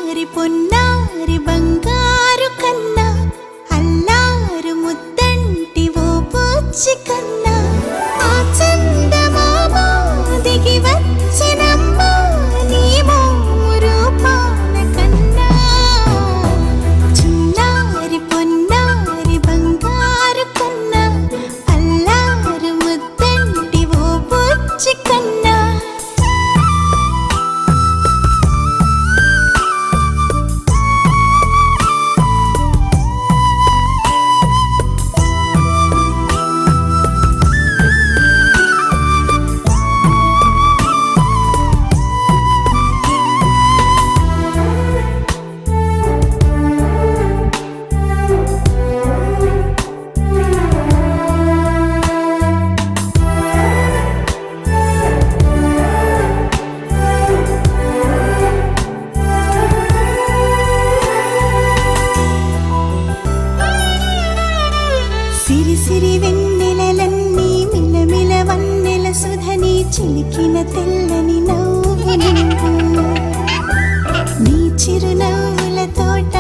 చిన్నారి పొన్నారి బంగారు కన్నా అల్లారు ముద్దంటి ఓ బుజ్జి కన్నా ఆ చందమామ దిగి వచ్చినమ్మ నీ మోము రూపాల కన్నా చిన్నారి పొన్నారి బంగారు కన్నా అల్లారు ముద్దంటి ఓ బుజ్జి కన్నా సిరి సిరి వెన్నెలలన్నీ మిలమిల వన్నెల సుధని చిలికిన తెల్లని నవ్వు నువ్వు నీ చిరునవ్వుల తోట